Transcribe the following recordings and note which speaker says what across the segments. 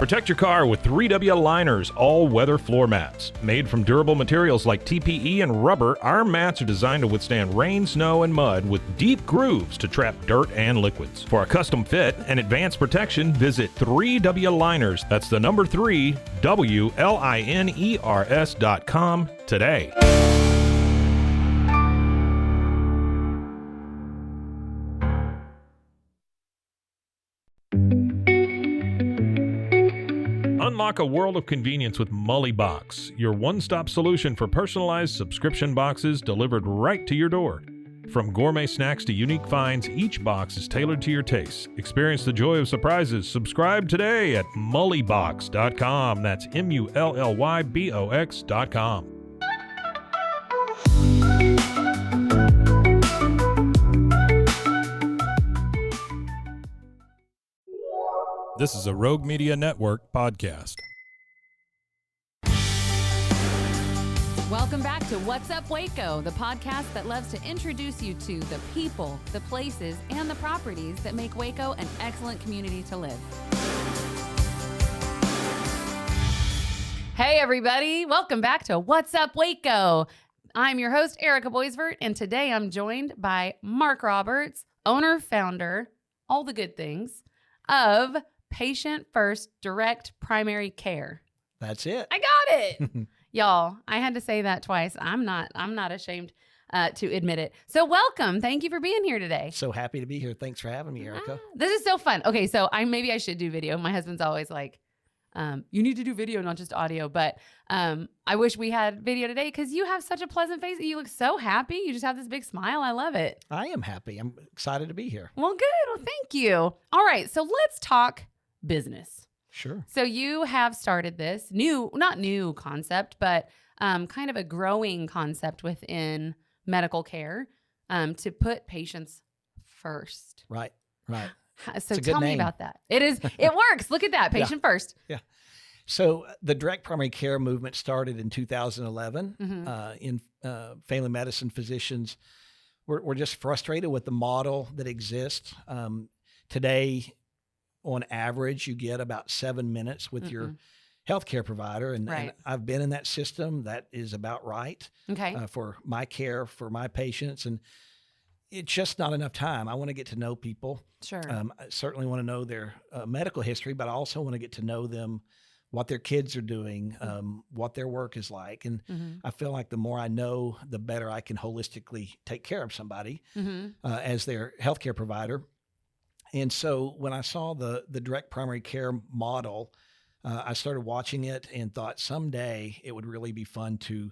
Speaker 1: Protect your car with 3W Liners all-weather floor mats. Made from durable materials like TPE and rubber, our mats are designed to withstand rain, snow, and mud with deep grooves to trap dirt and liquids. For a custom fit and advanced protection, visit 3W Liners. That's the number 3, WLINERS.com today. Unlock a world of convenience with Mully Box, your one-stop solution for personalized subscription boxes delivered right to your door. From gourmet snacks to unique finds, each box is tailored to your tastes. Experience the joy of surprises. Subscribe today at mullybox.com. That's MULLYBOX.com. This is a Rogue Media Network podcast.
Speaker 2: Welcome back to What's Up Waco, the podcast that loves to introduce you to the people, the places, and the properties that make Waco an excellent community to live. Hey everybody, welcome back to What's Up Waco. I'm your host, Erica Boisvert, and today I'm joined by Mark Roberts, owner, founder, all the good things, of Patient First Direct Primary Care.
Speaker 3: That's it.
Speaker 2: I got it. Y'all, I had to say that twice. I'm not ashamed to admit it. So welcome. Thank you for being here today.
Speaker 3: So happy to be here. Thanks for having me, Erica.
Speaker 2: This is so fun. Okay, so maybe I should do video. My husband's always like, you need to do video, not just audio. But I wish we had video today because you have such a pleasant face. You look so happy. You just have this big smile. I love it.
Speaker 3: I am happy. I'm excited to be here.
Speaker 2: Well, good. Well, thank you. All right, so let's talk business.
Speaker 3: Sure.
Speaker 2: So you have started this not new concept, but kind of a growing concept within medical care to put patients first.
Speaker 3: Right.
Speaker 2: So tell me about that. It works. Look at that. Patient first.
Speaker 3: Yeah. So the direct primary care movement started in 2011 in family medicine physicians. We're just frustrated with the model that exists. Today, on average, you get about 7 minutes with your healthcare provider. And I've been in that system. That is about right for my care, for my patients. And it's just not enough time. I want to get to know people.
Speaker 2: Sure.
Speaker 3: I certainly want to know their medical history, but I also want to get to know them, what their kids are doing, what their work is like. And I feel like the more I know, the better I can holistically take care of somebody as their healthcare provider. And so when I saw the direct primary care model, I started watching it and thought someday it would really be fun to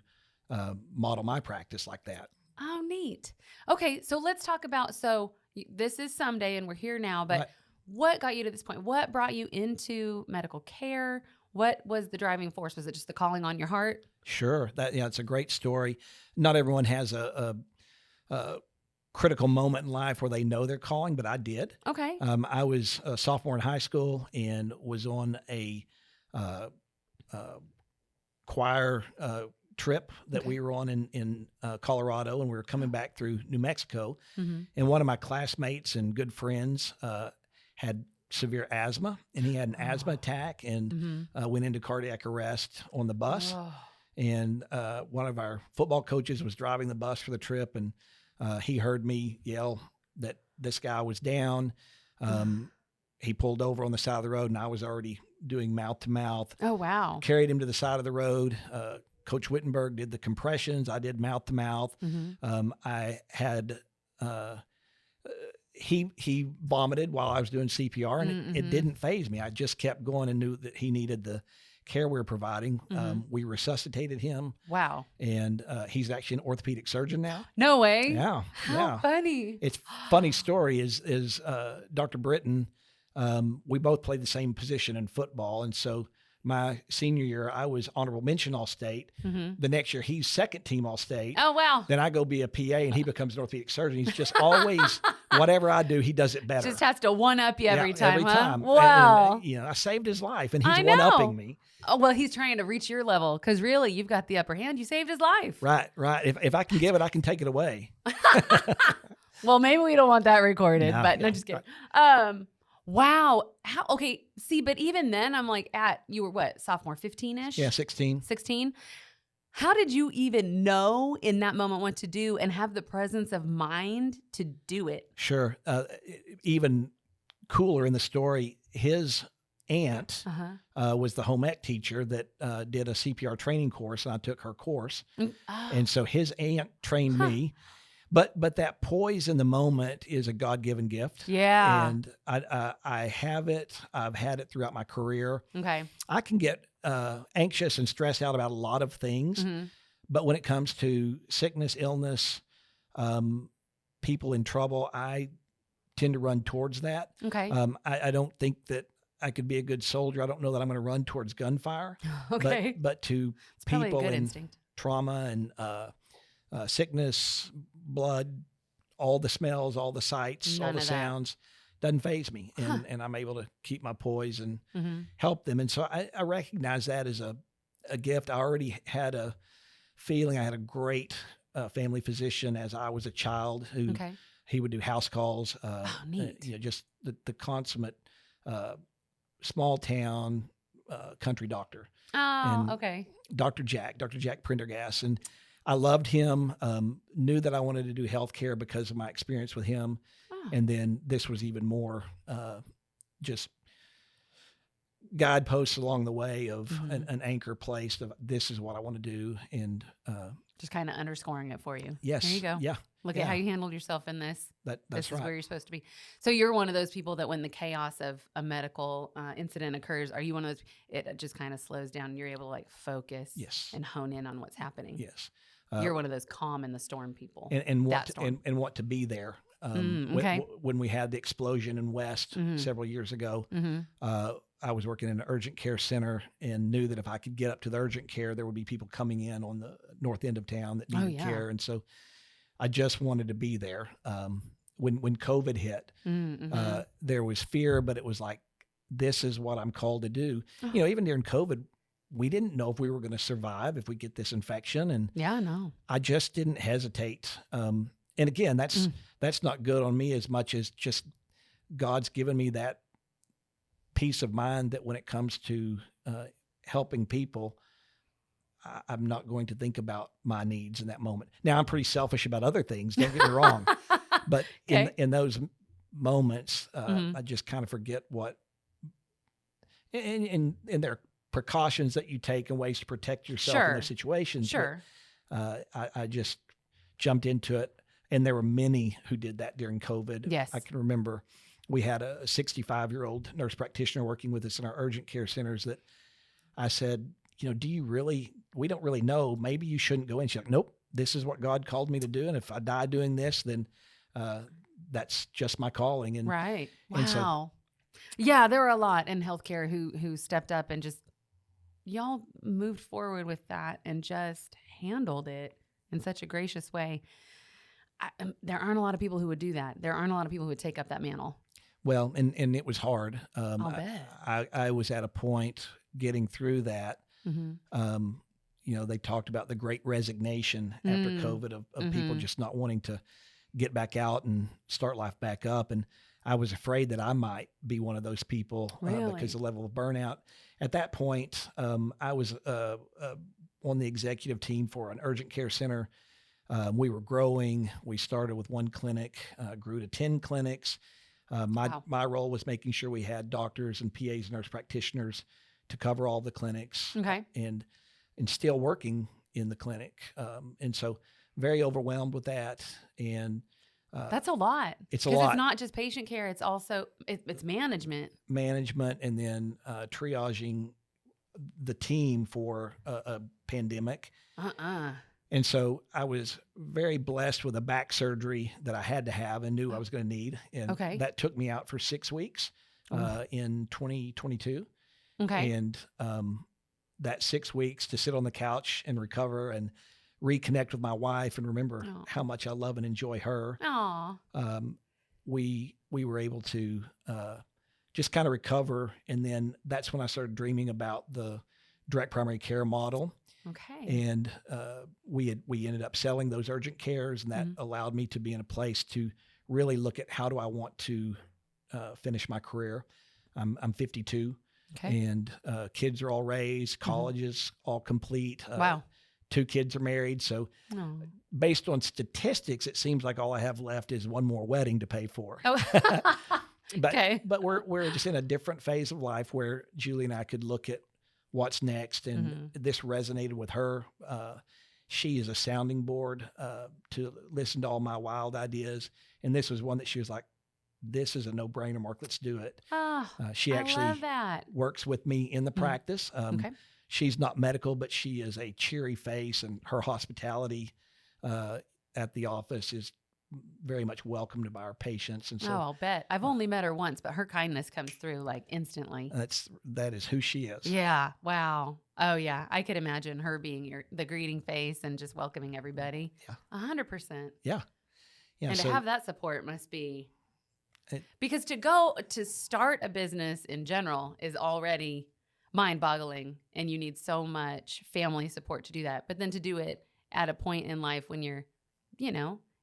Speaker 3: model my practice like that.
Speaker 2: Oh, neat. Okay, so let's talk about, so this is someday and we're here now, but what got you to this point? What brought you into medical care? What was the driving force? Was it just the calling on your heart?
Speaker 3: Sure. It's a great story. Not everyone has a critical moment in life where they know they're calling, but I did.
Speaker 2: Okay.
Speaker 3: I was a sophomore in high school and was on a choir trip that we were on in Colorado, and we were coming back through New Mexico. And one of my classmates and good friends had severe asthma, and he had an asthma attack and went into cardiac arrest on the bus. And one of our football coaches was driving the bus for the trip, and he heard me yell that this guy was down. He pulled over on the side of the road, and I was already doing mouth to mouth.
Speaker 2: Oh, wow.
Speaker 3: Carried him to the side of the road. Coach Wittenberg did the compressions. I did mouth to mouth. I had, he vomited while I was doing CPR, and it didn't faze me. I just kept going and knew that he needed the care we were providing. We resuscitated him.
Speaker 2: Wow.
Speaker 3: And he's actually an orthopedic surgeon now.
Speaker 2: No way.
Speaker 3: Yeah.
Speaker 2: How funny.
Speaker 3: It's funny story is Dr. Britton, we both played the same position in football. And so my senior year, I was honorable mention All-State. The next year, he's second team All-State.
Speaker 2: Oh, wow.
Speaker 3: Then I go be a PA, and he becomes an orthopedic surgeon. He's just always, whatever I do, he does it better.
Speaker 2: Just has to one-up you every time,
Speaker 3: every
Speaker 2: huh?
Speaker 3: time.
Speaker 2: Wow.
Speaker 3: And, I saved his life, and he's one-upping me.
Speaker 2: Oh, well, he's trying to reach your level because really, you've got the upper hand. You saved his life.
Speaker 3: Right. If I can give it, I can take it away.
Speaker 2: Well, maybe we don't want that recorded,
Speaker 3: No,
Speaker 2: but
Speaker 3: yeah,
Speaker 2: no, just kidding. Wow. How, okay. See, but even then I'm like you were what, sophomore, 15-ish?
Speaker 3: Yeah, 16.
Speaker 2: 16. How did you even know in that moment what to do and have the presence of mind to do it?
Speaker 3: Sure. Even cooler in the story, his aunt was the home ec teacher that did a CPR training course, and I took her course.
Speaker 2: Oh.
Speaker 3: And so his aunt trained me. But that poise in the moment is a God-given gift.
Speaker 2: Yeah.
Speaker 3: And I have it. I've had it throughout my career.
Speaker 2: Okay.
Speaker 3: I can get anxious and stressed out about a lot of things. But when it comes to sickness, illness, people in trouble, I tend to run towards that.
Speaker 2: Okay.
Speaker 3: I don't think that I could be a good soldier. I don't know that I'm going to run towards gunfire.
Speaker 2: Okay.
Speaker 3: But to
Speaker 2: It's probably
Speaker 3: people
Speaker 2: a good
Speaker 3: in
Speaker 2: instinct.
Speaker 3: trauma and sickness, blood, all the smells, all the sights,
Speaker 2: None
Speaker 3: all the
Speaker 2: of that.
Speaker 3: sounds, doesn't faze me. And I'm able to keep my poise and
Speaker 2: Mm-hmm.
Speaker 3: help them. And so I recognize that as a gift. I already had a feeling. I had a great family physician as I was a child who
Speaker 2: Okay.
Speaker 3: he would do house calls.
Speaker 2: Neat.
Speaker 3: Just the consummate small town country doctor.
Speaker 2: Oh,
Speaker 3: And
Speaker 2: okay.
Speaker 3: Dr. Jack Prendergast. And I loved him, knew that I wanted to do healthcare because of my experience with him.
Speaker 2: Oh.
Speaker 3: And then this was even more just guideposts along the way of an anchor placed of this is what I want to do. And
Speaker 2: Just kind of underscoring it for you.
Speaker 3: yes.
Speaker 2: There you go.
Speaker 3: Yeah.
Speaker 2: Look
Speaker 3: yeah.
Speaker 2: at how you handled yourself in this.
Speaker 3: That's
Speaker 2: This is
Speaker 3: right.
Speaker 2: where you're supposed to be. So you're one of those people that when the chaos of a medical incident occurs, are you one of those, it just kind of slows down and you're able to like focus
Speaker 3: Yes.
Speaker 2: and hone in on what's happening?
Speaker 3: Yes.
Speaker 2: You're one of those calm in the storm people.
Speaker 3: And
Speaker 2: that
Speaker 3: want
Speaker 2: storm.
Speaker 3: and want to be there.
Speaker 2: Okay.
Speaker 3: When we had the explosion in West several years ago, I was working in an urgent care center and knew that if I could get up to the urgent care, there would be people coming in on the north end of town that needed care. And so I just wanted to be there. When COVID hit, there was fear, but it was like, this is what I'm called to do. You know, even during COVID, we didn't know if we were going to survive if we get this infection. And
Speaker 2: Yeah, I know.
Speaker 3: I just didn't hesitate. And again, that's not good on me as much as just God's given me that peace of mind that when it comes to helping people, I'm not going to think about my needs in that moment. Now, I'm pretty selfish about other things, don't get me wrong. But in those moments, I just kind of forget what, and there are precautions that you take and ways to protect yourself in those situations.
Speaker 2: Sure.
Speaker 3: But, I just jumped into it. And there were many who did that during COVID.
Speaker 2: Yes.
Speaker 3: I can remember we had a 65-year-old nurse practitioner working with us in our urgent care centers that I said, you know, we don't really know. Maybe you shouldn't go in. She's like, nope, this is what God called me to do. And if I die doing this, then that's just my calling. And
Speaker 2: right. Wow.
Speaker 3: And so,
Speaker 2: yeah, there were a lot in healthcare who stepped up and just, y'all moved forward with that and just handled it in such a gracious way. There aren't a lot of people who would do that. There aren't a lot of people who would take up that mantle.
Speaker 3: well, and it was hard.
Speaker 2: I'll bet.
Speaker 3: I was at a point getting through that. You know, they talked about the great resignation after COVID of people just not wanting to get back out and start life back up. And I was afraid that I might be one of those people because of the level of burnout. At that point, I was on the executive team for an urgent care center. We were growing. We started with one clinic, grew to 10 clinics. My role was making sure we had doctors and PAs and nurse practitioners to cover all the clinics.
Speaker 2: Okay.
Speaker 3: And still working in the clinic. And so very overwhelmed with that. And
Speaker 2: that's a lot.
Speaker 3: It's a lot.
Speaker 2: It's not just patient care. It's also, it's management.
Speaker 3: Management and then triaging the team for a pandemic. And so I was very blessed with a back surgery that I had to have and knew I was going to need. And that took me out for 6 weeks in 2022.
Speaker 2: Okay.
Speaker 3: And that 6 weeks to sit on the couch and recover and reconnect with my wife and remember how much I love and enjoy her. We were able to just kind of recover. And then that's when I started dreaming about the direct primary care model.
Speaker 2: Okay.
Speaker 3: And we ended up selling those urgent cares, and that allowed me to be in a place to really look at how do I want to finish my career. I'm 52,
Speaker 2: Okay.
Speaker 3: and kids are all raised, colleges all complete.
Speaker 2: Wow.
Speaker 3: 2 kids are married. So
Speaker 2: Oh.
Speaker 3: based on statistics, it seems like all I have left is one more wedding to pay for.
Speaker 2: Oh.
Speaker 3: But
Speaker 2: Okay.
Speaker 3: but we're just in a different phase of life where Julie and I could look at what's next, and this resonated with her. She is a sounding board to listen to all my wild ideas, and this was one that she was like, "This is a no-brainer, Mark. Let's do it."
Speaker 2: Oh,
Speaker 3: She
Speaker 2: I
Speaker 3: actually
Speaker 2: love that.
Speaker 3: works with me in the practice.
Speaker 2: Okay.
Speaker 3: She's not medical, but she is a cheery face, and her hospitality at the office is very much welcomed by our patients. And
Speaker 2: Oh,
Speaker 3: so
Speaker 2: I'll bet. I've only met her once, but her kindness comes through like instantly.
Speaker 3: that is who she is.
Speaker 2: Yeah. Wow. Oh, yeah. I could imagine her being the greeting face and just welcoming everybody.
Speaker 3: Yeah.
Speaker 2: 100%.
Speaker 3: Yeah.
Speaker 2: And
Speaker 3: So
Speaker 2: to have that support must be
Speaker 3: It-
Speaker 2: because to start a business in general is already mind-boggling, and you need so much family support to do that. But then to do it at a point in life when you're,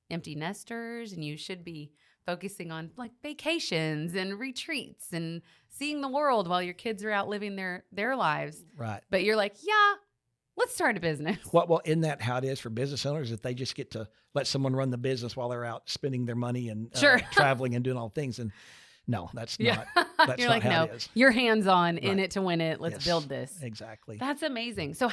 Speaker 2: empty nesters, and you should be focusing on like vacations and retreats and seeing the world while your kids are out living their lives.
Speaker 3: right.
Speaker 2: But you're like, yeah, let's start a business.
Speaker 3: Well, isn't that how it is for business owners, that they just get to let someone run the business while they're out spending their money and
Speaker 2: Sure.
Speaker 3: traveling and doing all things? And no, that's
Speaker 2: Yeah.
Speaker 3: not. That's
Speaker 2: You're
Speaker 3: not
Speaker 2: like,
Speaker 3: how
Speaker 2: no,
Speaker 3: it is.
Speaker 2: you're hands-on in
Speaker 3: Right.
Speaker 2: it to win it. Let's
Speaker 3: Yes,
Speaker 2: build this.
Speaker 3: Exactly.
Speaker 2: That's amazing. So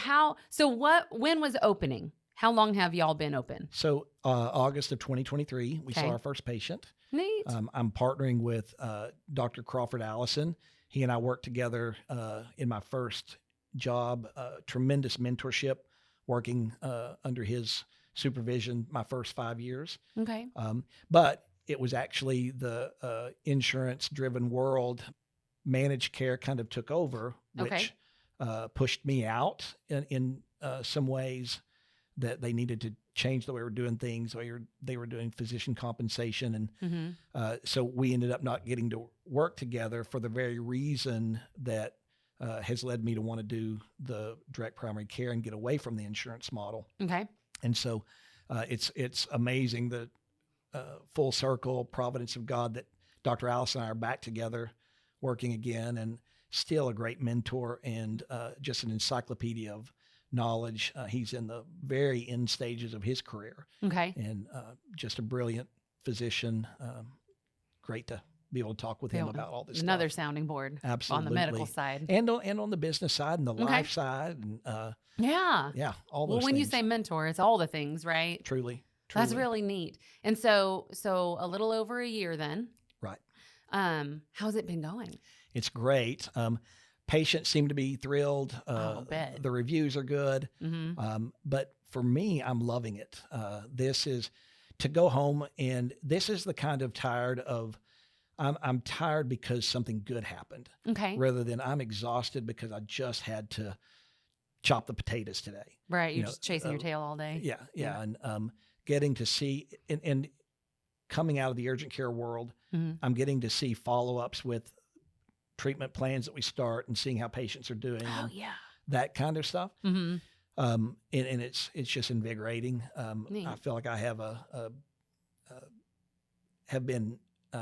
Speaker 2: when was opening? How long have y'all been open?
Speaker 3: So August of 2023, we
Speaker 2: Okay.
Speaker 3: saw our first patient.
Speaker 2: Neat.
Speaker 3: I'm partnering with Dr. Crawford Allison. He and I worked together in my first job, tremendous mentorship, working under his supervision my first 5 years.
Speaker 2: Okay.
Speaker 3: But it was actually the insurance-driven world. Managed care kind of took over, which pushed me out in some ways that they needed to change the way we were doing things. They were doing physician compensation. And so we ended up not getting to work together for the very reason that has led me to want to do the direct primary care and get away from the insurance model.
Speaker 2: Okay.
Speaker 3: And so it's amazing the full circle providence of God that Dr. Allison and I are back together working again, and still a great mentor and just an encyclopedia of knowledge. He's in the very end stages of his career,
Speaker 2: Okay.
Speaker 3: and just a brilliant physician. Great to be able to talk with him about all this
Speaker 2: Another
Speaker 3: stuff.
Speaker 2: sounding board
Speaker 3: Absolutely.
Speaker 2: on the medical side.
Speaker 3: And on the business side and the life side. And
Speaker 2: Yeah.
Speaker 3: all those
Speaker 2: Well, when you
Speaker 3: things.
Speaker 2: say mentor, it's all the things, right?
Speaker 3: Truly.
Speaker 2: That's really neat. And so a little over a year then.
Speaker 3: Right.
Speaker 2: How's it been going?
Speaker 3: It's great. Patients seem to be thrilled.
Speaker 2: I'll bet.
Speaker 3: The reviews are good.
Speaker 2: Mm-hmm.
Speaker 3: But for me, I'm loving it. This is to go home, and this is the kind of tired of, I'm tired because something good happened,
Speaker 2: Okay.
Speaker 3: rather than I'm exhausted because I just had to chop the potatoes today.
Speaker 2: Right. You're
Speaker 3: know,
Speaker 2: just chasing your tail all day.
Speaker 3: Yeah.
Speaker 2: Yeah.
Speaker 3: And getting to see, and coming out of the urgent care world,
Speaker 2: Mhm.
Speaker 3: I'm getting to see follow-ups with treatment plans that we start and seeing how patients are doing.
Speaker 2: Oh,
Speaker 3: and
Speaker 2: yeah.
Speaker 3: that kind of stuff.
Speaker 2: Mm-hmm.
Speaker 3: And it's just invigorating.
Speaker 2: Neat.
Speaker 3: I feel like I have have been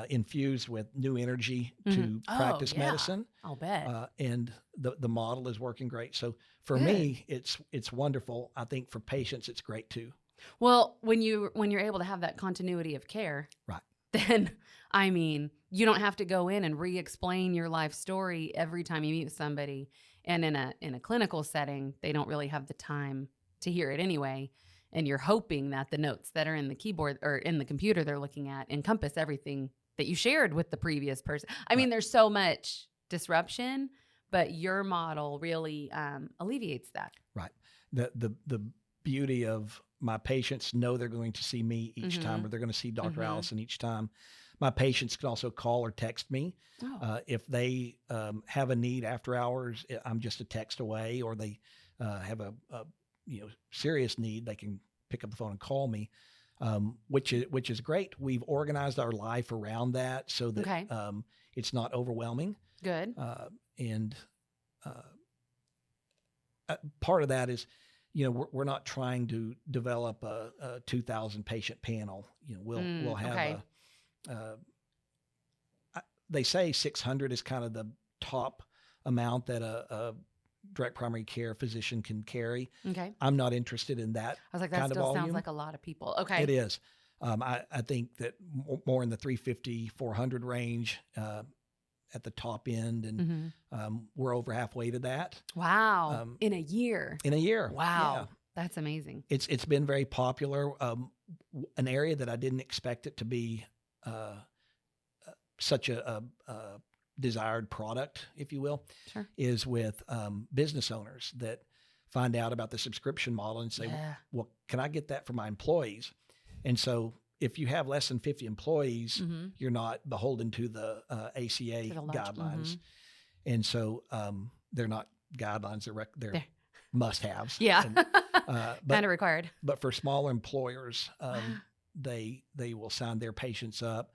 Speaker 3: infused with new energy to
Speaker 2: Oh,
Speaker 3: practice
Speaker 2: yeah.
Speaker 3: medicine,
Speaker 2: I'll bet.
Speaker 3: and the model is working great. So for
Speaker 2: Good.
Speaker 3: me, it's wonderful. I think for patients, it's great too.
Speaker 2: Well, when you're able to have that continuity of care,
Speaker 3: Right.
Speaker 2: then I mean, you don't have to go in and re-explain your life story every time you meet with somebody. And in a clinical setting, they don't really have the time to hear it anyway. And you're hoping that the notes that are in the keyboard or in the computer they're looking at encompass everything that you shared with the previous person. I mean, there's so much disruption, but your model really alleviates that.
Speaker 3: Right. The beauty of my patients know they're going to see me each time, or they're going to see Dr. Allison each time. My patients can also call or text me.
Speaker 2: Oh.
Speaker 3: If they have a need after hours, I'm just a text away, or they have a serious need, they can pick up the phone and call me, which is great. We've organized our life around that so that
Speaker 2: Okay.
Speaker 3: it's not overwhelming.
Speaker 2: Good.
Speaker 3: And part of that is, we're not trying to develop a 2,000 patient panel. We'll have
Speaker 2: okay.
Speaker 3: they say 600 is kind of the top amount that a direct primary care physician can carry.
Speaker 2: Okay.
Speaker 3: I'm not interested in that.
Speaker 2: I was like, that
Speaker 3: kind
Speaker 2: still
Speaker 3: of
Speaker 2: sounds
Speaker 3: volume.
Speaker 2: like a lot of people. Okay.
Speaker 3: It is. I think that more in the 350, 400 range at the top end, and we're over halfway to that.
Speaker 2: Wow. In a year.
Speaker 3: In a year.
Speaker 2: Wow.
Speaker 3: Yeah.
Speaker 2: That's amazing.
Speaker 3: It's been very popular. An area that I didn't expect it to be such a desired product, if you will,
Speaker 2: Sure.
Speaker 3: is with business owners that find out about the subscription model and say, well, can I get that for my employees? And so if you have less than 50 employees, you're not beholden to the ACA guidelines. And so they're not guidelines, they're must-haves.
Speaker 2: Yeah.
Speaker 3: But
Speaker 2: kind of required.
Speaker 3: But for smaller employers, they will sign their patients up.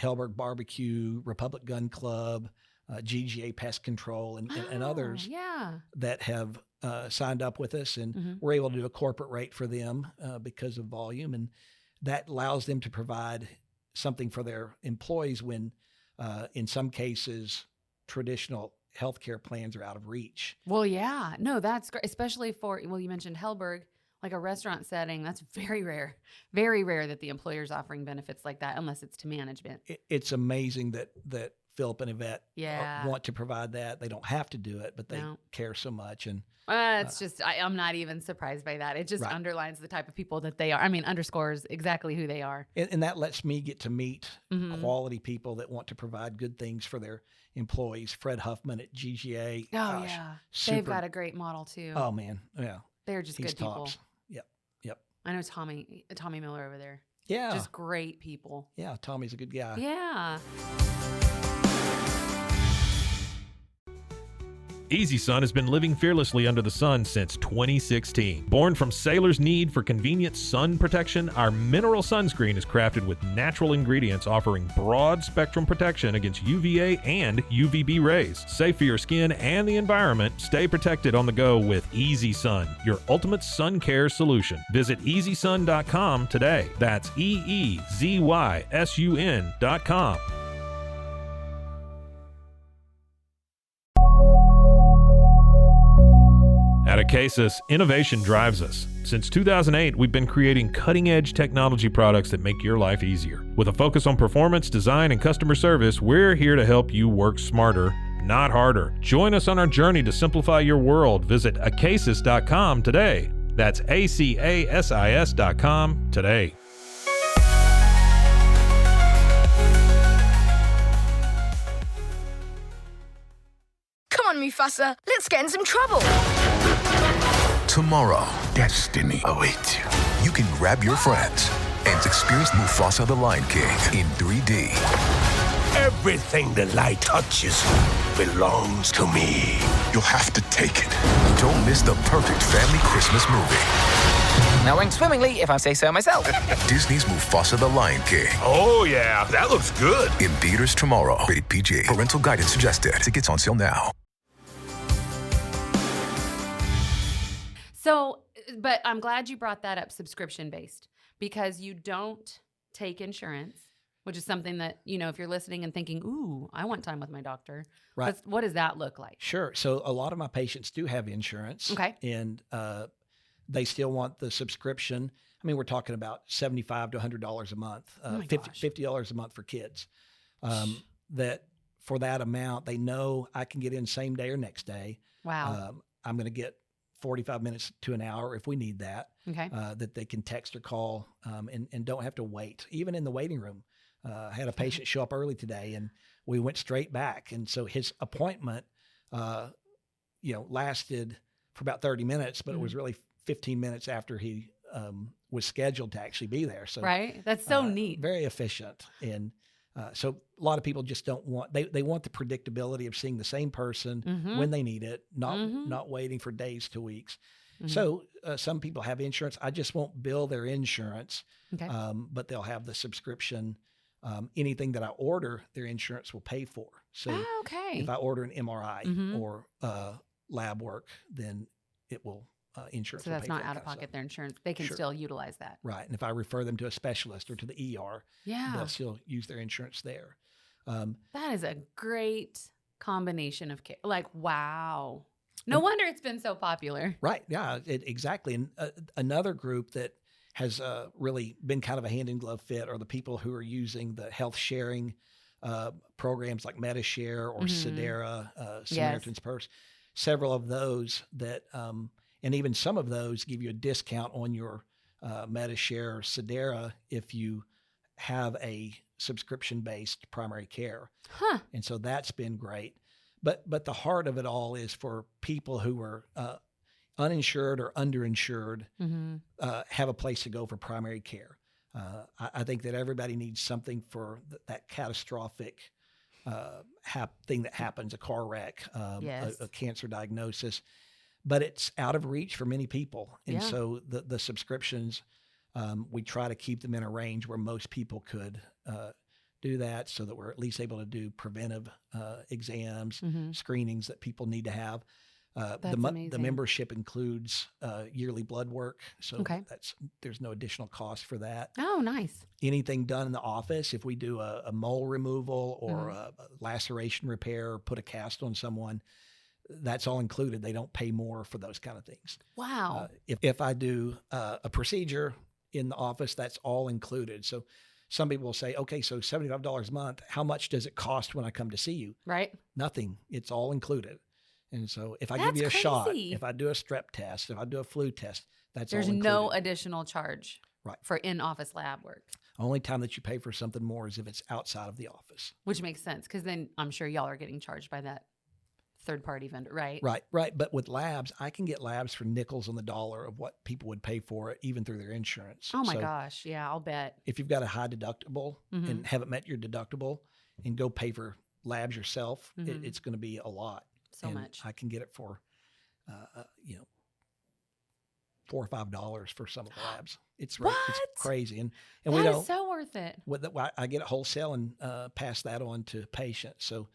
Speaker 3: Hellberg Barbecue, Republic Gun Club, GGA Pest Control, and others that have signed up with us, and we're able to do a corporate rate for them because of volume, and that allows them to provide something for their employees when, in some cases, traditional healthcare plans are out of reach.
Speaker 2: Well, yeah, no, that's great, especially for, well, you mentioned Hellberg, like a restaurant setting. That's very rare that the employer's offering benefits like that, unless it's to management.
Speaker 3: It's amazing that Philip and Yvette want to provide that. They don't have to do it, but they care so much. And
Speaker 2: it's just, I'm not even surprised by that. It just underlines the type of people that they are. I mean, underscores exactly who they are.
Speaker 3: And that lets me get to meet quality people that want to provide good things for their employees. Fred Huffman at GGA.
Speaker 2: Oh, yeah. They've got a great model too.
Speaker 3: Oh, man. Yeah.
Speaker 2: They're just good people.
Speaker 3: Yep.
Speaker 2: I know Tommy Miller over there.
Speaker 3: Yeah.
Speaker 2: Just great people.
Speaker 3: Yeah. Tommy's a good guy.
Speaker 2: Yeah.
Speaker 1: Easy Sun has been living fearlessly under the sun since 2016. Born from sailors' need for convenient sun protection, our mineral sunscreen is crafted with natural ingredients offering broad spectrum protection against UVA and UVB rays. Safe for your skin and the environment, stay protected on the go with Easy Sun, your ultimate sun care solution. Visit EasySun.com today. That's EEZYSUN.com. At Acasis, innovation drives us. Since 2008, we've been creating cutting-edge technology products that make your life easier. With a focus on performance, design, and customer service, we're here to help you work smarter, not harder. Join us on our journey to simplify your world. Visit Acasis.com today. That's ACASIS.com today.
Speaker 4: Come on, Mufasa, let's get in some trouble.
Speaker 5: Tomorrow, destiny awaits you. You can grab your friends and experience Mufasa the Lion King in 3D.
Speaker 6: Everything the light touches belongs to me.
Speaker 5: You'll have to take it. Don't miss the perfect family Christmas movie.
Speaker 7: Now went swimmingly, if I say so myself.
Speaker 5: Disney's Mufasa the Lion King.
Speaker 6: Oh, yeah, that looks good.
Speaker 5: In theaters tomorrow. Rated PG. Parental guidance suggested. Tickets on sale now.
Speaker 2: So, but I'm glad you brought that up, subscription-based, because you don't take insurance, which is something that, you know, if you're listening and thinking, ooh, I want time with my doctor.
Speaker 3: Right.
Speaker 2: What does that look like?
Speaker 3: Sure. So a lot of my patients do have insurance.
Speaker 2: Okay.
Speaker 3: And they still want the subscription. I mean, we're talking about $75 to $100 a month, $50 a month for kids. That for that amount, they know I can get in same day or next day.
Speaker 2: Wow.
Speaker 3: I'm going to get 45 minutes to an hour if we need that.
Speaker 2: Okay.
Speaker 3: That they can text or call and don't have to wait. Even in the waiting room, I had a patient show up early today and we went straight back. And so his appointment, lasted for about 30 minutes, but it was really 15 minutes after he was scheduled to actually be there. So
Speaker 2: right. That's so neat.
Speaker 3: Very efficient. And so a lot of people just don't want, they want the predictability of seeing the same person when they need it, not waiting for days to weeks. So some people have insurance. I just won't bill their insurance, but they'll have the subscription. Anything that I order, their insurance will pay for. So if I order an MRI or lab work, then it will insurance.
Speaker 2: So that's not out of pocket their insurance. They can still utilize that.
Speaker 3: Right. And if I refer them to a specialist or to the ER, they'll still use their insurance there.
Speaker 2: That is a great combination of care. Like, wow. No wonder it's been so popular.
Speaker 3: Right. Yeah, exactly. And another group that has really been kind of a hand in glove fit are the people who are using the health sharing programs like MediShare or Sedera, Samaritan's Purse. Several of those that, and even some of those give you a discount on your MediShare or Sedera if you have a subscription-based primary care.
Speaker 2: Huh.
Speaker 3: And so that's been great. But the heart of it all is for people who are uninsured or underinsured, have a place to go for primary care. I think that everybody needs something for that catastrophic thing that happens, a car wreck, a cancer diagnosis, but it's out of reach for many people. And so the subscriptions, we try to keep them in a range where most people could do that, so that we're at least able to do preventive exams, screenings that people need to have. The membership includes yearly blood work, so there's no additional cost for that.
Speaker 2: Oh, nice.
Speaker 3: Anything done in the office, if we do a mole removal or a laceration repair, or put a cast on someone, that's all included. They don't pay more for those kind of things.
Speaker 2: Wow.
Speaker 3: If I do a procedure in the office, that's all included. So some people will say, okay, so $75 a month, how much does it cost when I come to see you?
Speaker 2: Right.
Speaker 3: Nothing. It's all included. And so if I
Speaker 2: That's
Speaker 3: give you a
Speaker 2: crazy.
Speaker 3: shot, if I do a strep test, if I do a flu test, that's
Speaker 2: There's
Speaker 3: all included.
Speaker 2: no additional charge for in-office lab work.
Speaker 3: Only time that you pay for something more is if it's outside of the office.
Speaker 2: Which makes sense, because then I'm sure y'all are getting charged by that third-party vendor, right?
Speaker 3: Right. But with labs, I can get labs for nickels on the dollar of what people would pay for it, even through their insurance.
Speaker 2: Oh, my gosh. Yeah, I'll bet.
Speaker 3: If you've got a high deductible and haven't met your deductible and go pay for labs yourself, it's going to be a lot.
Speaker 2: So much.
Speaker 3: I can get it for, $4 or $5 for some of the labs. It's crazy, and we don't.
Speaker 2: Is so worth it.
Speaker 3: I get it wholesale and pass that on to patients. So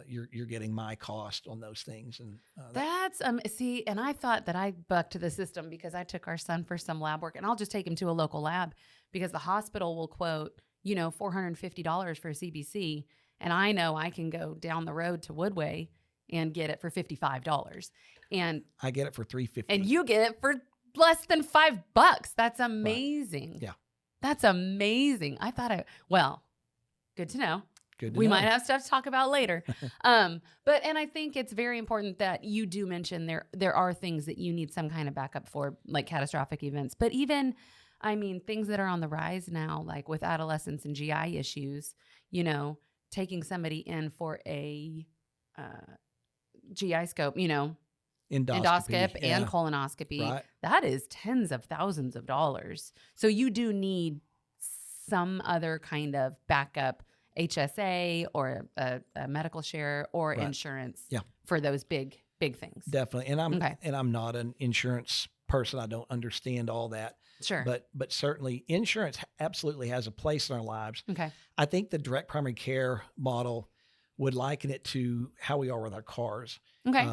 Speaker 3: you're getting my cost on those things, and
Speaker 2: that's see. And I thought that I bucked the system because I took our son for some lab work, and I'll just take him to a local lab because the hospital will quote $450 for a CBC, and I know I can go down the road to Woodway and get it for $55, and
Speaker 3: I get it for $350,
Speaker 2: and you get it for less than $5. That's amazing.
Speaker 3: Right. Yeah,
Speaker 2: that's amazing. I thought good to know. We might have stuff to talk about later. And I think it's very important that you do mention there are things that you need some kind of backup for, like catastrophic events. But even, things that are on the rise now, like with adolescents and GI issues, taking somebody in for a GI scope, endoscopy and colonoscopy, that is tens of thousands of dollars. So you do need some other kind of backup, HSA or a medical share or insurance for those big things.
Speaker 3: Definitely. And I'm not an insurance person. I don't understand all that.
Speaker 2: Sure.
Speaker 3: But certainly insurance absolutely has a place in our lives.
Speaker 2: Okay.
Speaker 3: I think the direct primary care model would liken it to how we are with our cars.
Speaker 2: Okay.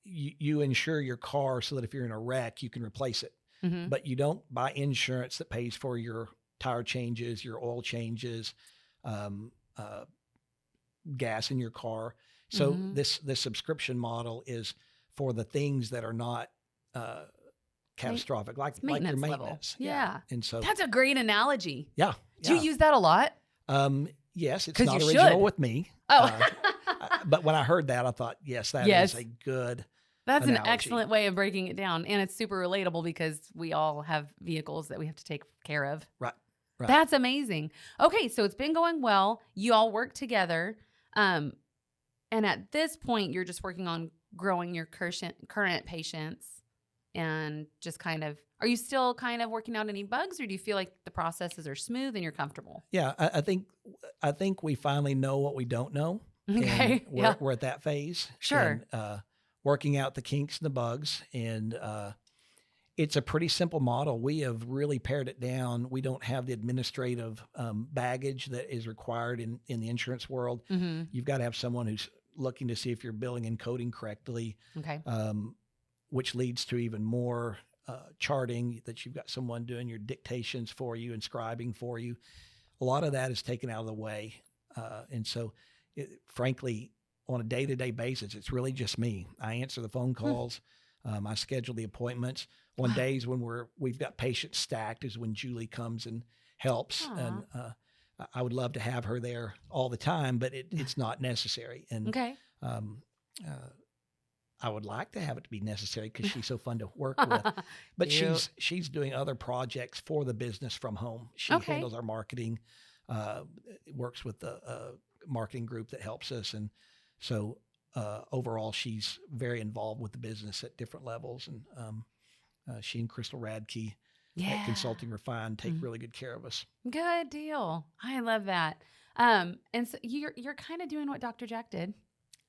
Speaker 3: You insure your car so that if you're in a wreck, you can replace it.
Speaker 2: Mm-hmm.
Speaker 3: But you don't buy insurance that pays for your tire changes, your oil changes, gas in your car. So this subscription model is for the things that are not catastrophic, like your maintenance
Speaker 2: level. Yeah.
Speaker 3: And so
Speaker 2: that's a great analogy.
Speaker 3: Yeah.
Speaker 2: Do you use that a lot?
Speaker 3: Yes, it's not original with me.
Speaker 2: Oh.
Speaker 3: But when I heard that, I thought, yes, that is a good
Speaker 2: That's
Speaker 3: analogy.
Speaker 2: an excellent way of breaking it down. And it's super relatable because we all have vehicles that we have to take care of.
Speaker 3: Right.
Speaker 2: That's amazing. Okay, so it's been going well. You all work together. And at this point, you're just working on growing your current patients and just are you still kind of working out any bugs, or do you feel like the processes are smooth and you're comfortable?
Speaker 3: Yeah, I think we finally know what we don't know.
Speaker 2: Okay.
Speaker 3: And we're at that phase.
Speaker 2: Sure.
Speaker 3: And, working out the kinks and the bugs. And it's a pretty simple model. We have really pared it down. We don't have the administrative baggage that is required in the insurance world.
Speaker 2: Mm-hmm.
Speaker 3: You've got to have someone who's looking to see if you're billing and coding correctly.
Speaker 2: Okay.
Speaker 3: Which leads to even more charting, that you've got someone doing your dictations for you and scribing for you. A lot of that is taken out of the way. And so, frankly, on a day-to-day basis, it's really just me. I answer the phone calls. I schedule the appointments. On days when we've got patients stacked is when Julie comes and helps.
Speaker 2: Aw.
Speaker 3: And I would love to have her there all the time, but it's not necessary. And
Speaker 2: Okay.
Speaker 3: I would like to have it to be necessary because she's so fun to work with. But
Speaker 2: Cute.
Speaker 3: she's doing other projects for the business from home. She
Speaker 2: Okay.
Speaker 3: handles our marketing, works with the marketing group that helps us. And so overall, she's very involved with the business at different levels. And she and Crystal Radke at Consulting Refine take really good care of us.
Speaker 2: Good deal. I love that. And so you're kind of doing what Dr. Jack did,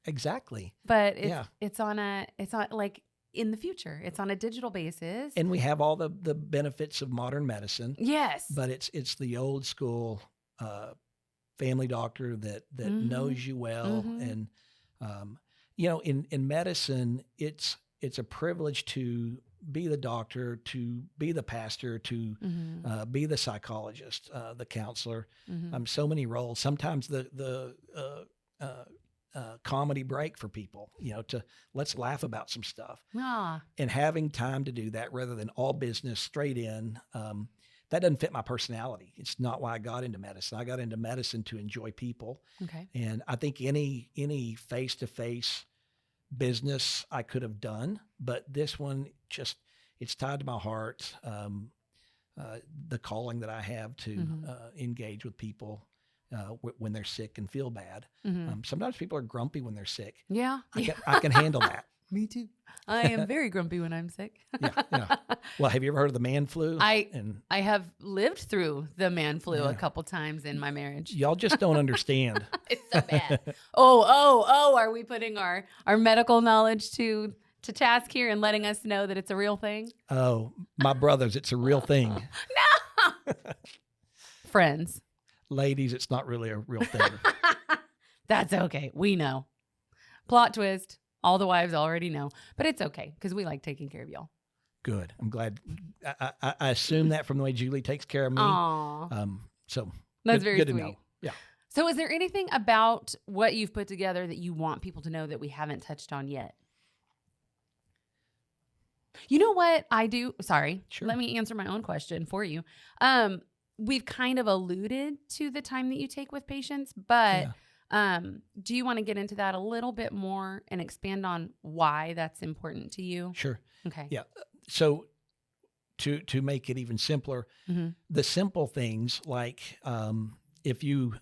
Speaker 3: Exactly.
Speaker 2: but
Speaker 3: Yeah.
Speaker 2: it's on like in the future. It's on a digital basis.
Speaker 3: And we have all the benefits of modern medicine,
Speaker 2: yes.
Speaker 3: but it's the old school family doctor that knows you well. And, in medicine, it's a privilege to be the doctor, to be the pastor, to be the psychologist, the counselor. So many roles. Sometimes the comedy break for people, to let's laugh about some stuff. And having time to do that rather than all business straight in, that doesn't fit my personality. It's not why I got into medicine. I got into medicine to enjoy people.
Speaker 2: Okay.
Speaker 3: And I think any face-to-face business I could have done, but this one it's tied to my heart. The calling that I have to engage with people when they're sick and feel bad. Sometimes people are grumpy when they're sick.
Speaker 2: Yeah.
Speaker 3: I can handle that.
Speaker 2: Me too. I am very grumpy when I'm sick.
Speaker 3: Yeah. Well, have you ever heard of the man flu?
Speaker 2: I have lived through the man flu a couple times in my marriage.
Speaker 3: Y'all just don't understand.
Speaker 2: It's so bad. Oh, are we putting our medical knowledge to task here and letting us know that it's a real thing?
Speaker 3: Oh, my brothers, it's a real thing.
Speaker 2: No. Friends.
Speaker 3: Ladies, it's not really a real thing.
Speaker 2: That's okay. We know. Plot twist. All the wives already know, but it's okay because we like taking care of y'all.
Speaker 3: Good. I'm glad. I assume that from the way Julie takes care of me.
Speaker 2: Aw.
Speaker 3: So
Speaker 2: That's very
Speaker 3: good
Speaker 2: sweet.
Speaker 3: to know. Yeah.
Speaker 2: So is there anything about what you've put together that you want people to know that we haven't touched on yet? You know what I do? Sorry.
Speaker 3: Sure.
Speaker 2: Let me answer my own question for you. We've kind of alluded to the time that you take with patients, but do you want to get into that a little bit more and expand on why that's important to you?
Speaker 3: Sure.
Speaker 2: Okay.
Speaker 3: Yeah. So to make it even simpler, the simple things like if you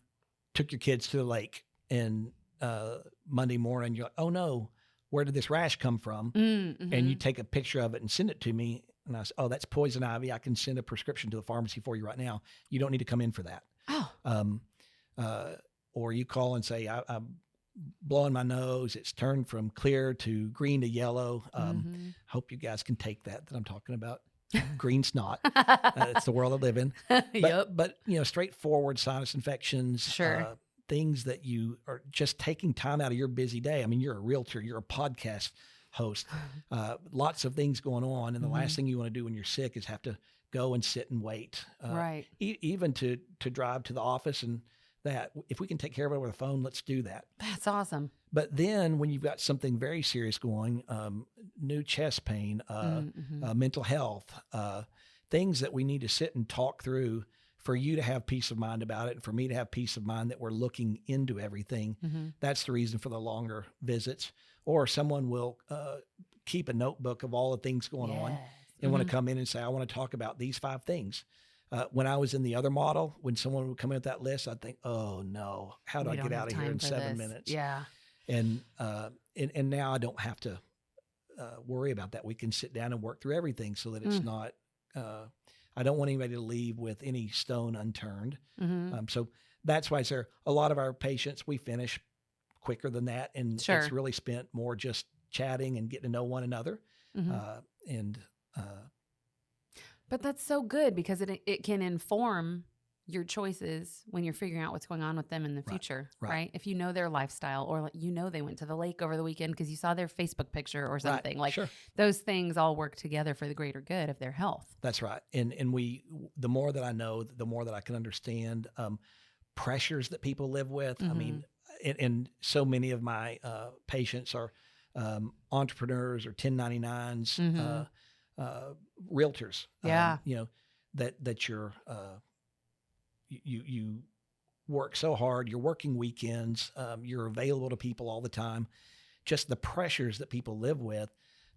Speaker 3: took your kids to the lake and Monday morning, you're like, oh no, where did this rash come from? And you take a picture of it and send it to me. And I say, oh, that's poison ivy. I can send a prescription to the pharmacy for you right now. You don't need to come in for that.
Speaker 2: Oh.
Speaker 3: Or you call and say, I'm blowing my nose. It's turned from clear to green to yellow. Hope you guys can take that I'm talking about. Green snot. It's the world I live in. But straightforward sinus infections.
Speaker 2: Sure.
Speaker 3: Things that you are just taking time out of your busy day. I mean, you're a realtor. You're a podcast host. Lots of things going on. And the last thing you want to do when you're sick is have to go and sit and wait.
Speaker 2: Right.
Speaker 3: Even to drive to the office and that. If we can take care of it over the phone, let's do that.
Speaker 2: That's awesome.
Speaker 3: But then when you've got something very serious going, new chest pain, mental health, things that we need to sit and talk through for you to have peace of mind about it and for me to have peace of mind that we're looking into everything. That's the reason for the longer visits. Or someone will keep a notebook of all the things going on and want to come in and say, I want to talk about these 5 things. When I was in the other model, when someone would come in with that list, I'd think, oh no, how do I get out of here in 7 minutes?
Speaker 2: Yeah.
Speaker 3: And now I don't have to worry about that. We can sit down and work through everything so that it's not, I don't want anybody to leave with any stone unturned. So that's why a lot of our patients, we finish quicker than that. And it's really spent more just chatting and getting to know one another.
Speaker 2: But that's so good because it can inform your choices when you're figuring out what's going on with them in the future, right? If you know their lifestyle or they went to the lake over the weekend because you saw their Facebook picture or something, those things all work together for the greater good of their health.
Speaker 3: That's right. And the more that I know, the more that I can understand. pressures that people live with. I mean, and so many of my patients are entrepreneurs or 1099s, realtors.
Speaker 2: Yeah.
Speaker 3: You know, that you're you work so hard. You're working weekends. You're available to people all the time. Just the pressures that people live with.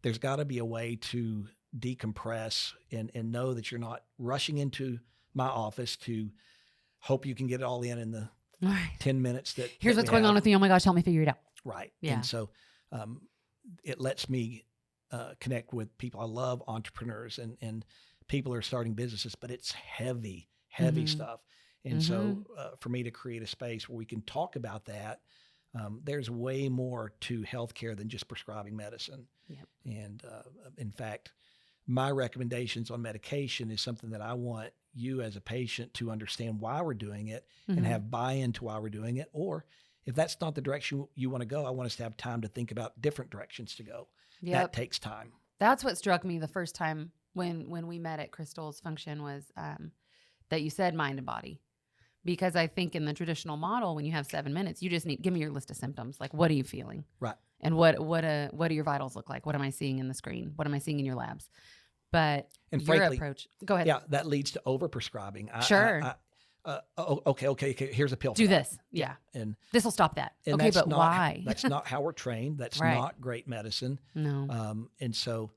Speaker 3: There's got to be a way to decompress and know that you're not rushing into my office to hope you can get it all in the 10 minutes that
Speaker 2: Here's
Speaker 3: that
Speaker 2: what's
Speaker 3: we
Speaker 2: going on
Speaker 3: have.
Speaker 2: with you. Oh my gosh, help me figure it out.
Speaker 3: Right.
Speaker 2: Yeah.
Speaker 3: And so it lets me connect with people. I love entrepreneurs and people are starting businesses, but it's heavy stuff. And so for me to create a space where we can talk about that, there's way more to healthcare than just prescribing medicine.
Speaker 2: Yep.
Speaker 3: And in fact, my recommendations on medication is something that I want you as a patient to understand why we're doing it and have buy-in to why we're doing it. Or if that's not the direction you want to go, I want us to have time to think about different directions to go.
Speaker 2: Yep.
Speaker 3: That takes time.
Speaker 2: That's what struck me the first time when we met at Crystal's function was that you said mind and body. Because I think in the traditional model, when you have 7 minutes, you just need, give me your list of symptoms. Like, what are you feeling?
Speaker 3: Right.
Speaker 2: And what do your vitals look like? What am I seeing in the screen? What am I seeing in your labs? But
Speaker 3: And
Speaker 2: your
Speaker 3: frankly,
Speaker 2: approach, go ahead.
Speaker 3: Yeah, that leads to overprescribing.
Speaker 2: Sure.
Speaker 3: Okay. Here's a pill.
Speaker 2: Do
Speaker 3: for that.
Speaker 2: this. Yeah.
Speaker 3: And
Speaker 2: This will stop that.
Speaker 3: and
Speaker 2: Okay,
Speaker 3: that's
Speaker 2: but
Speaker 3: not,
Speaker 2: why?
Speaker 3: That's not how we're trained. That's
Speaker 2: Right.
Speaker 3: not great medicine.
Speaker 2: No.
Speaker 3: And so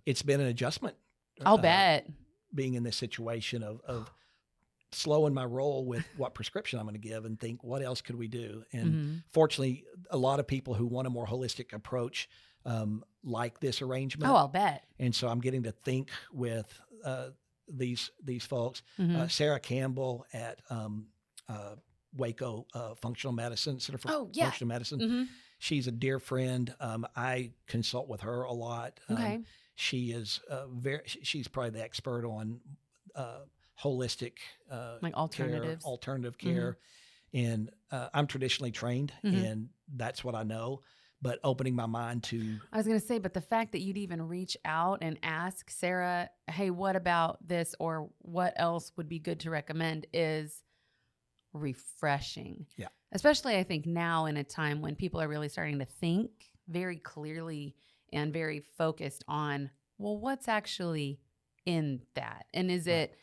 Speaker 3: it's been an adjustment.
Speaker 2: I'll bet.
Speaker 3: Being in this situation of slowing my roll with what prescription I'm going to give and think, what else could we do? And fortunately, a lot of people who want a more holistic approach like this arrangement.
Speaker 2: Oh, I'll bet.
Speaker 3: And so I'm getting to think with these folks. Sarah Campbell at Waco Functional Medicine Center for Functional Medicine. She's a dear friend. I consult with her a lot.
Speaker 2: Okay.
Speaker 3: She is she's probably the expert on holistic
Speaker 2: Like alternatives.
Speaker 3: alternative care. And I'm traditionally trained, and that's what I know. But opening my mind to
Speaker 2: I was going to say, but the fact that you'd even reach out and ask Sarah, hey, what about this or what else would be good to recommend is refreshing.
Speaker 3: Yeah.
Speaker 2: Especially, I think, now in a time when people are really starting to think very clearly and very focused on, well, what's actually in that? And is it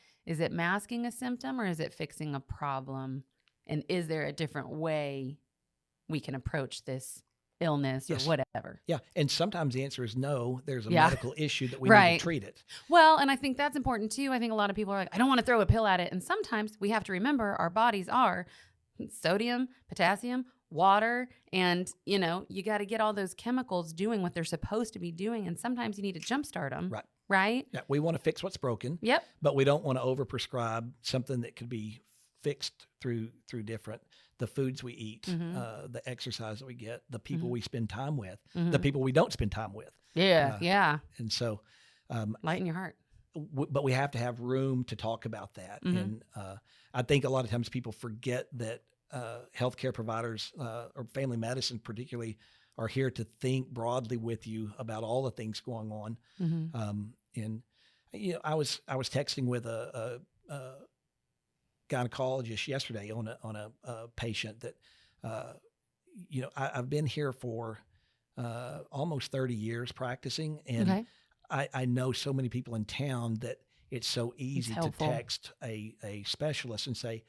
Speaker 2: masking a symptom or is it fixing a problem? And is there a different way we can approach this illness or whatever?
Speaker 3: Yeah. And sometimes the answer is no, there's a
Speaker 2: Yeah.
Speaker 3: medical issue that we
Speaker 2: Right.
Speaker 3: need to treat it.
Speaker 2: Well, and I think that's important too. I think a lot of people are like, I don't want to throw a pill at it. And sometimes we have to remember our bodies are sodium, potassium, water, and you got to get all those chemicals doing what they're supposed to be doing. And sometimes you need to jumpstart them.
Speaker 3: Right.
Speaker 2: Right?
Speaker 3: Yeah. We want to fix what's broken.
Speaker 2: Yep.
Speaker 3: But we don't want to overprescribe something that could be fixed through the foods we eat, the exercise that we get, the people we spend time with, the people we don't spend time with.
Speaker 2: Yeah. Yeah.
Speaker 3: And so,
Speaker 2: Lighten your heart.
Speaker 3: but we have to have room to talk about that. And I think a lot of times people forget that healthcare providers or family medicine particularly are here to think broadly with you about all the things going on. And I was texting with a gynecologist yesterday on a patient that I've been here for almost 30 years practicing, and I know so many people in town that it's so easy to text a specialist and say,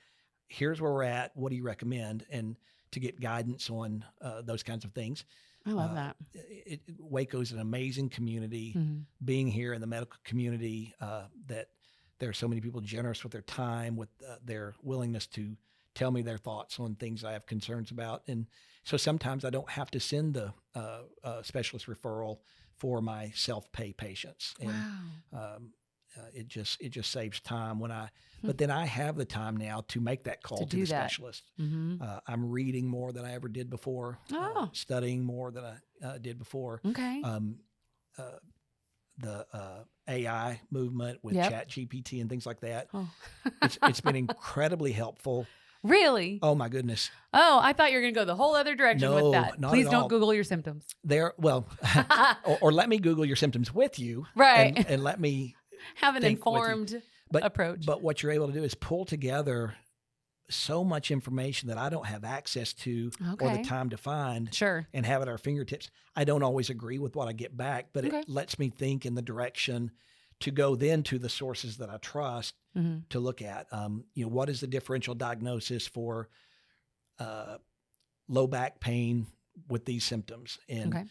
Speaker 3: here's where we're at, what do you recommend, and to get guidance on those kinds of things.
Speaker 2: I love that.
Speaker 3: Waco's an amazing community. Being here in the medical community, that there are so many people generous with their time, with their willingness to tell me their thoughts on things I have concerns about. And so sometimes I don't have to send the specialist referral for my self-pay patients. And it just saves time when but then I have the time now to make that call to the specialist. I'm reading more than I ever did before, studying more than I did before.
Speaker 2: Okay.
Speaker 3: The AI movement with ChatGPT and things like that.
Speaker 2: Oh.
Speaker 3: It's been incredidly helpful.
Speaker 2: Really?
Speaker 3: Oh my goodness.
Speaker 2: Oh, I thought you were going to go the whole other direction with that.
Speaker 3: Not
Speaker 2: Please
Speaker 3: at
Speaker 2: don't
Speaker 3: all.
Speaker 2: Google your symptoms.
Speaker 3: or let me Google your symptoms with you.
Speaker 2: Right.
Speaker 3: And let me
Speaker 2: have an
Speaker 3: think with you.
Speaker 2: informed approach.
Speaker 3: But what you're able to do is pull together so much information that I don't have access to or
Speaker 2: Okay.
Speaker 3: the time to find
Speaker 2: Sure.
Speaker 3: and have at our fingertips. I don't always agree with what I get back, but
Speaker 2: Okay.
Speaker 3: it lets me think in the direction to go then to the sources that I trust
Speaker 2: Mm-hmm.
Speaker 3: to look at. What is the differential diagnosis for low back pain with these symptoms, and
Speaker 2: Okay.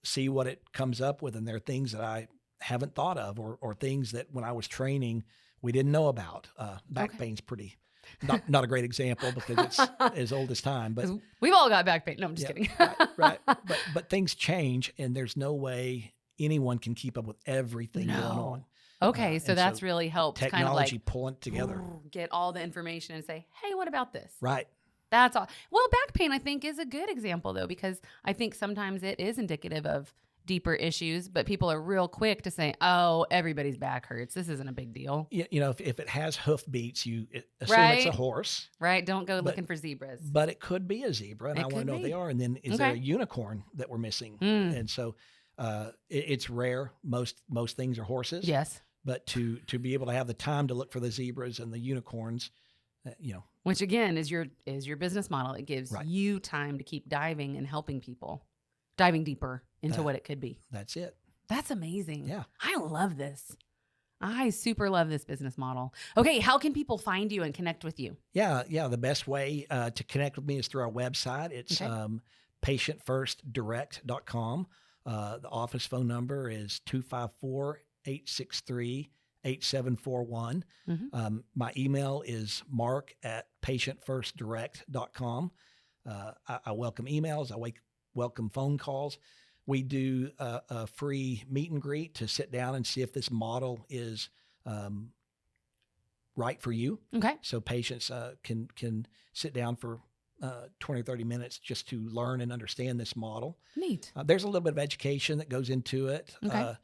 Speaker 3: see what it comes up with. And there are things that I haven't thought of, or things that when I was training, we didn't know about. Back
Speaker 2: Okay.
Speaker 3: pain's pretty, not a great example because it's as old as time, but
Speaker 2: 'Cause we've all got back pain. No, I'm just kidding.
Speaker 3: right. But things change, and there's no way anyone can keep up with everything going on.
Speaker 2: Okay, so
Speaker 3: and
Speaker 2: that's
Speaker 3: so
Speaker 2: really helped kind of
Speaker 3: Technology
Speaker 2: like
Speaker 3: pulling it together.
Speaker 2: get all the information and say, hey, what about this?
Speaker 3: Right.
Speaker 2: That's all. Well, back pain, I think, is a good example, though, because I think sometimes it is indicative of deeper issues, but people are real quick to say, oh, everybody's back hurts. This isn't a big deal.
Speaker 3: If it has hoof beats, you assume it's a
Speaker 2: Right.
Speaker 3: horse,
Speaker 2: Right? Don't go looking for zebras.
Speaker 3: but it could be a zebra, and
Speaker 2: It
Speaker 3: I want
Speaker 2: could
Speaker 3: to know if
Speaker 2: be.
Speaker 3: they are. And then is there a
Speaker 2: Okay.
Speaker 3: unicorn that we're missing?
Speaker 2: Mm.
Speaker 3: And so it's rare. Most things are horses.
Speaker 2: Yes.
Speaker 3: But to be able to have the time to look for the zebras and the unicorns,
Speaker 2: Which again is your business model. It gives
Speaker 3: Right.
Speaker 2: you time to keep diving and helping people, diving deeper into
Speaker 3: Uh,
Speaker 2: what it could be.
Speaker 3: that's it.
Speaker 2: That's amazing.
Speaker 3: Yeah.
Speaker 2: I love this. I super love this business model. Okay, how can people find you and connect with you?
Speaker 3: Yeah. The best way to connect with me is through our website. It's
Speaker 2: Okay.
Speaker 3: patientfirstdirect.com. The office phone number is 254-863-8741.
Speaker 2: Mhm.
Speaker 3: My email is mark@patientfirstdirect.com. I welcome emails. I welcome phone calls. We do a free meet and greet to sit down and see if this model is right for you.
Speaker 2: Okay.
Speaker 3: So patients can sit down for 20 or 30 minutes just to learn and understand this model.
Speaker 2: Neat.
Speaker 3: There's a little bit of education that goes into it.
Speaker 2: Okay.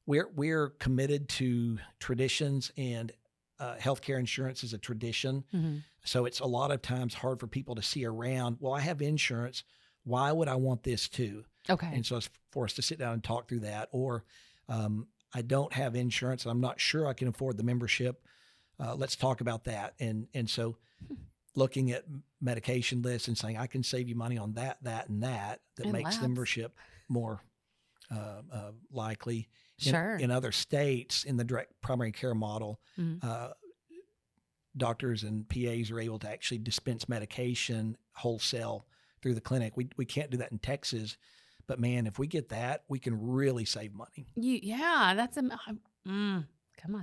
Speaker 3: We're committed to traditions, and healthcare insurance is a tradition.
Speaker 2: Mm-hmm.
Speaker 3: So it's a lot of times hard for people to see around, well, I have insurance. Why would I want this too?
Speaker 2: Okay.
Speaker 3: And so it's for us to sit down and talk through that. Or I don't have insurance and I'm not sure I can afford the membership. Let's talk about that. And so looking at medication lists and saying, I can save you money on that, and that
Speaker 2: And
Speaker 3: makes
Speaker 2: labs.
Speaker 3: membership more likely.
Speaker 2: Sure.
Speaker 3: In other states, in the direct primary care model,
Speaker 2: Mhm.
Speaker 3: doctors and PAs are able to actually dispense medication wholesale through the clinic. We can't do that in Texas, but man, if we get that, we can really save money.
Speaker 2: Yeah, that's come on,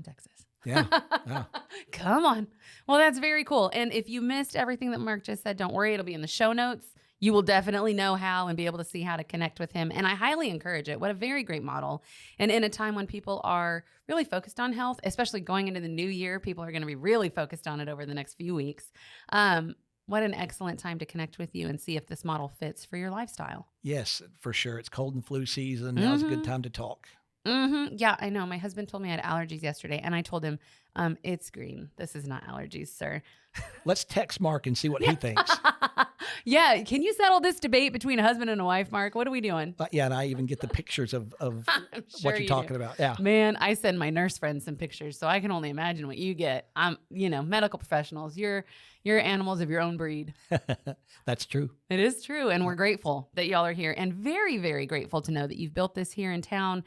Speaker 2: Texas.
Speaker 3: Yeah. Yeah.
Speaker 2: Come on. Well, that's very cool. And if you missed everything that Mark just said, don't worry, it'll be in the show notes. You will definitely know how and be able to see how to connect with him. And I highly encourage it. What a very great model. And in a time when people are really focused on health, especially going into the new year, people are going to be really focused on it over the next few weeks. What an excellent time to connect with you and see if this model fits for your lifestyle.
Speaker 3: Yes, for sure. It's cold and flu season. Now's a good time to talk.
Speaker 2: Mm-hmm. Yeah, I know. My husband told me I had allergies yesterday, and I told him, it's green. This is not allergies, sir.
Speaker 3: Let's text Mark and see what he thinks.
Speaker 2: Yeah, can you settle this debate between a husband and a wife, Mark? What are we doing?
Speaker 3: Yeah, and I even get the pictures of
Speaker 2: I'm
Speaker 3: what
Speaker 2: sure
Speaker 3: you're
Speaker 2: you
Speaker 3: talking
Speaker 2: do.
Speaker 3: about. Yeah.
Speaker 2: Man, I send my nurse friends some pictures, so I can only imagine what you get. Medical professionals, you're animals of your own breed.
Speaker 3: That's true.
Speaker 2: It is true, and we're grateful that y'all are here, and very, very grateful to know that you've built this here in town.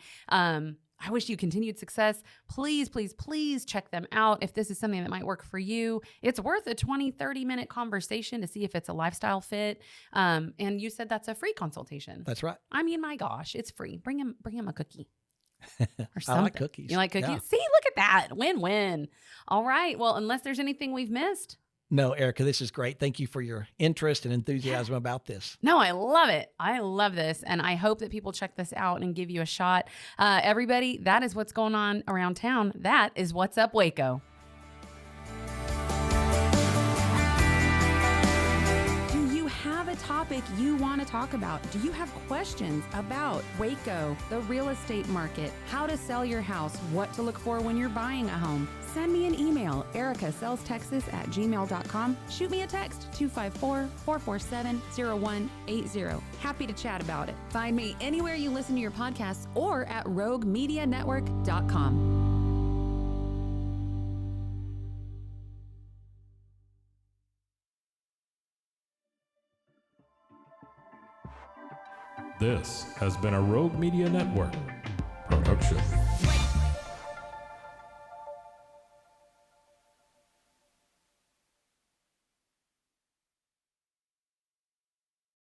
Speaker 2: I wish you continued success. Please, please, please check them out. If this is something that might work for you, it's worth a 20, 30-minute conversation to see if it's a lifestyle fit. And you said that's a free consultation.
Speaker 3: That's right.
Speaker 2: I mean, my gosh, it's free. Bring him a cookie. Or
Speaker 3: I
Speaker 2: something.
Speaker 3: like cookies.
Speaker 2: You like cookies?
Speaker 3: Yeah.
Speaker 2: See, look at that. Win-win. All right. Well, unless there's anything we've missed.
Speaker 3: No, Erica, this is great. Thank you for your interest and enthusiasm about this.
Speaker 2: No, I love it. I love this. And I hope that people check this out and give you a shot. Everybody, that is what's going on around town. That is What's Up Waco. Do you have a topic you want to talk about? Do you have questions about Waco, the real estate market, how to sell your house, what to look for when you're buying a home? Send me an email, ericasellstexas@gmail.com. Shoot me a text, 254-447-0180. Happy to chat about it. Find me anywhere you listen to your podcasts or at roguemedianetwork.com.
Speaker 1: This has been a Rogue Media Network production.